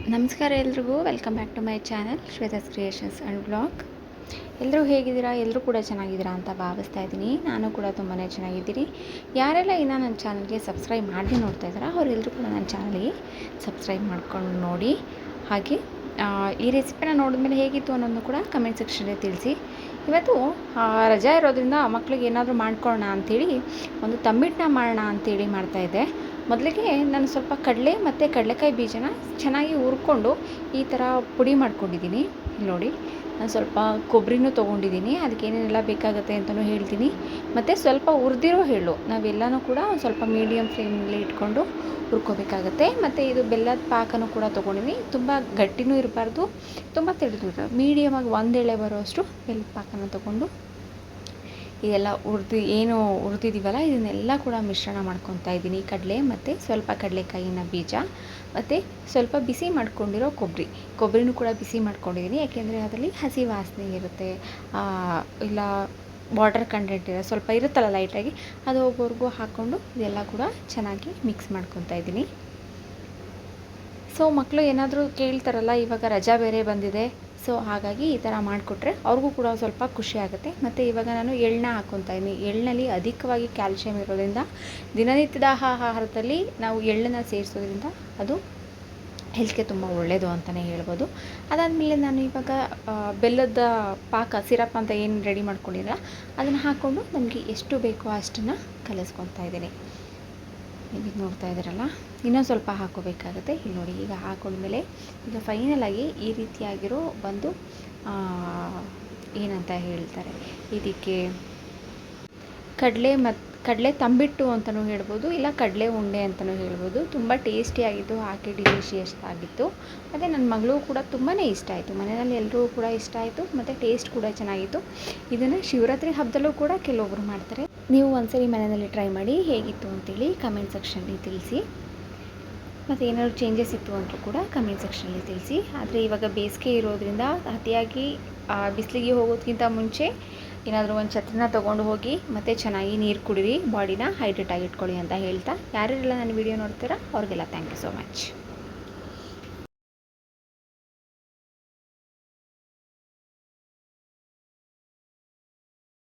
ನಮಸ್ಕಾರ ಎಲ್ರಿಗೂ, welcome back to my channel Shweta's creations and blog. ಎಲ್ಲರೂ ಹೇಗಿದ್ದೀರಾ? ಎಲ್ಲರೂ ಕೂಡ ಚೆನ್ನಾಗಿದ್ದೀರಾ ಅಂತ ಭಾವಿಸ್ತಾ ಇದ್ದೀನಿ. ನಾನು ಕೂಡ ತುಂಬಾ ಚೆನ್ನಾಗಿದ್ದೀನಿ. ಯಾರೆಲ್ಲ ಇನ್ನೂ ನನ್ನ ಚಾನಲ್ಗೆ ಸಬ್ಸ್ಕ್ರೈಬ್ ಮಾಡದೆ ನೋಡ್ತಾ ಇದ್ದಾರಾ ಅವರೆಲ್ಲರೂ ಕೂಡ ನನ್ನ ಚಾನಲ್ಗೆ ಸಬ್ಸ್ಕ್ರೈಬ್ ಮಾಡ್ಕೊಂಡು ನೋಡಿ. ಹಾಗೆ ಈ ರೆಸಿಪಿನ ನೋಡಿದ್ಮೇಲೆ ಹೇಗಿತ್ತು ಅನ್ನೋದನ್ನು ಕೂಡ ಕಮೆಂಟ್ ಸೆಕ್ಷನಲ್ಲಿ ತಿಳಿಸಿ. ಇವತ್ತು ರಜಾ ಇರೋದ್ರಿಂದ ಮಕ್ಕಳಿಗೆ ಏನಾದರೂ ಮಾಡ್ಕೊಳ್ಳೋಣ ಅಂಥೇಳಿ ಒಂದು ತಂಬಿಟ್ಟನ್ನ ಮಾಡೋಣ ಅಂಥೇಳಿ ಮಾಡ್ತಾಯಿದ್ದೆ. ಮೊದಲಿಗೆ ನಾನು ಸ್ವಲ್ಪ ಕಡಲೆ ಮತ್ತು ಕಡಲೆಕಾಯಿ ಬೀಜನ ಚೆನ್ನಾಗಿ ಹುರ್ಕೊಂಡು ಈ ಥರ ಪುಡಿ ಮಾಡ್ಕೊಂಡಿದ್ದೀನಿ. ಇಲ್ಲಿ ನೋಡಿ, ನಾನು ಸ್ವಲ್ಪ ಕೊಬ್ಬರಿನೂ ತೊಗೊಂಡಿದ್ದೀನಿ. ಅದಕ್ಕೆ ಏನೇನೆಲ್ಲ ಬೇಕಾಗುತ್ತೆ ಅಂತಲೂ ಹೇಳ್ತೀನಿ. ಮತ್ತು ಸ್ವಲ್ಪ ಹುರಿದಿರೋ ಎಳ್ಳು, ನಾವೆಲ್ಲನೂ ಕೂಡ ಒಂದು ಸ್ವಲ್ಪ ಮೀಡಿಯಮ್ ಫ್ಲೇಮಲ್ಲಿ ಇಟ್ಕೊಂಡು ಹುರ್ಕೋಬೇಕಾಗತ್ತೆ. ಮತ್ತು ಇದು ಬೆಲ್ಲದ ಪಾಕನೂ ಕೂಡ ತೊಗೊಂಡಿದ್ದೀನಿ. ತುಂಬ ಗಟ್ಟಿನೂ ಇರಬಾರ್ದು, ತುಂಬ ತೆಳುದು ಇರಬಾರ್ದು, ಮೀಡಿಯಮಾಗಿ ಒಂದು ಎಳೆ ಬರೋಷ್ಟು ಬೆಲ್ಲದ ಪಾಕನ ತೊಗೊಂಡು ಇದೆಲ್ಲ ಹುರಿದಿದ್ದೀವಲ್ಲ ಇದನ್ನೆಲ್ಲ ಕೂಡ ಮಿಶ್ರಣ ಮಾಡ್ಕೊತಾ ಇದ್ದೀನಿ. ಕಡಲೆ ಮತ್ತು ಸ್ವಲ್ಪ ಕಡಲೆಕಾಯಿನ ಬೀಜ ಮತ್ತು ಸ್ವಲ್ಪ ಬಿಸಿ ಮಾಡ್ಕೊಂಡಿರೋ ಕೊಬ್ಬರಿನೂ ಕೂಡ ಬಿಸಿ ಮಾಡ್ಕೊಂಡಿದ್ದೀನಿ. ಯಾಕೆಂದರೆ ಅದರಲ್ಲಿ ಹಸಿ ವಾಸನೆ ಇರುತ್ತೆ, ಇಲ್ಲ ವಾಟರ್ ಕಂಟೆಂಟ್ ಸ್ವಲ್ಪ ಇರುತ್ತಲ್ಲ ಲೈಟಾಗಿ, ಅದು ಹೋಗೋವರೆಗೂ ಹಾಕ್ಕೊಂಡು ಇದೆಲ್ಲ ಕೂಡ ಚೆನ್ನಾಗಿ ಮಿಕ್ಸ್ ಮಾಡ್ಕೊತಾ ಇದ್ದೀನಿ. ಸೊ ಮಕ್ಕಳು ಏನಾದರೂ ಕೇಳ್ತಾರಲ್ಲ, ಇವಾಗ ರಜಾ ಬೇರೆ ಬಂದಿದೆ, ಸೊ ಹಾಗಾಗಿ ಈ ಥರ ಮಾಡಿಕೊಟ್ರೆ ಅವ್ರಿಗೂ ಕೂಡ ಸ್ವಲ್ಪ ಖುಷಿ ಆಗುತ್ತೆ. ಮತ್ತು ಇವಾಗ ನಾನು ಎಳ್ಳನ್ನ ಹಾಕ್ಕೊತಾ ಇದ್ದೀನಿ. ಎಳ್ಳಿನಲ್ಲಿ ಅಧಿಕವಾಗಿ ಕ್ಯಾಲ್ಶಿಯಂ ಇರೋದ್ರಿಂದ ದಿನನಿತ್ಯದ ಆಹಾರದಲ್ಲಿ ನಾವು ಎಳ್ಳನ್ನು ಸೇರಿಸೋದ್ರಿಂದ ಅದು ಹೆಲ್ತ್ಗೆ ತುಂಬ ಒಳ್ಳೆಯದು ಅಂತಲೇ ಹೇಳ್ಬೋದು. ಅದಾದಮೇಲೆ ನಾನು ಇವಾಗ ಬೆಲ್ಲದ ಪಾಕ ಸಿರಪ್ ಅಂತ ಏನು ರೆಡಿ ಮಾಡ್ಕೊಂಡಿಲ್ಲ ಅದನ್ನು ಹಾಕ್ಕೊಂಡು ನಮಗೆ ಎಷ್ಟು ಬೇಕೋ ಅಷ್ಟನ್ನು ಕಲಿಸ್ಕೊತಾ ಇದ್ದೀನಿ. ಈಗ ನೋಡ್ತಾ ಇದ್ದೀರಲ್ಲ, ಇನ್ನೊಂದು ಸ್ವಲ್ಪ ಹಾಕೋಬೇಕಾಗುತ್ತೆ. ಇಲ್ಲಿ ನೋಡಿ, ಈಗ ಹಾಕೊಂಡ್ಮೇಲೆ ಈಗ ಫೈನಲಾಗಿ ಈ ರೀತಿಯಾಗಿರೋ ಒಂದು ಏನಂತ ಹೇಳ್ತಾರೆ, ಇದಕ್ಕೆ ಕಡಲೆ ತಂಬಿಟ್ಟು ಅಂತಲೂ ಹೇಳ್ಬೋದು, ಇಲ್ಲ ಕಡಲೆ ಉಂಡೆ ಅಂತಲೂ ಹೇಳ್ಬೋದು. ತುಂಬ ಟೇಸ್ಟಿಯಾಗಿತ್ತು, ಹಾಕಿ ಡಿಲಿಷಿಯಸ್ ಆಗಿತ್ತು. ಮತ್ತು ನನ್ನ ಮಗಳು ಕೂಡ ತುಂಬಾ ಇಷ್ಟ ಆಯಿತು, ಮನೆಯಲ್ಲಿ ಎಲ್ಲರೂ ಕೂಡ ಇಷ್ಟ ಆಯಿತು. ಮತ್ತು ಟೇಸ್ಟ್ ಕೂಡ ಚೆನ್ನಾಗಿತ್ತು. ಇದನ್ನು ಶಿವರಾತ್ರಿ ಹಬ್ಬದಲ್ಲೂ ಕೂಡ ಕೆಲವೊಬ್ಬರು ಮಾಡ್ತಾರೆ. ನೀವು ಒಂದ್ಸರಿ ಮನೆಯಲ್ಲಿ ಟ್ರೈ ಮಾಡಿ ಹೇಗಿತ್ತು ಅಂತೇಳಿ ಕಮೆಂಟ್ ಸೆಕ್ಷನಲ್ಲಿ ತಿಳಿಸಿ. ಮತ್ತು ಏನಾದರೂ ಚೇಂಜಸ್ ಇತ್ತು ಅಂತಲೂ ಕೂಡ ಕಮೆಂಟ್ ಸೆಕ್ಷನಲ್ಲಿ ತಿಳಿಸಿ. ಆದರೆ ಇವಾಗ ಬೇಸಿಗೆ ಇರೋದ್ರಿಂದ ಅತಿಯಾಗಿ ಬಿಸಿಲಿಗೆ ಹೋಗೋದಕ್ಕಿಂತ ಮುಂಚೆ ಏನಾದರೂ ಒಂದು ಛತ್ರಿನ ತೊಗೊಂಡು ಹೋಗಿ ಮತ್ತು ಚೆನ್ನಾಗಿ ನೀರು ಕುಡಿರಿ, ಬಾಡಿನ ಹೈಡ್ರೇಟ್ ಆಗಿ ಇಟ್ಕೊಳ್ಳಿ ಅಂತ ಹೇಳ್ತಾ, ಯಾರೆಲ್ಲ ನನ್ನ ವಿಡಿಯೋ ನೋಡ್ತೀರಾ ಅವ್ರಿಗೆಲ್ಲ ಥ್ಯಾಂಕ್ ಯು ಸೋ ಮಚ್.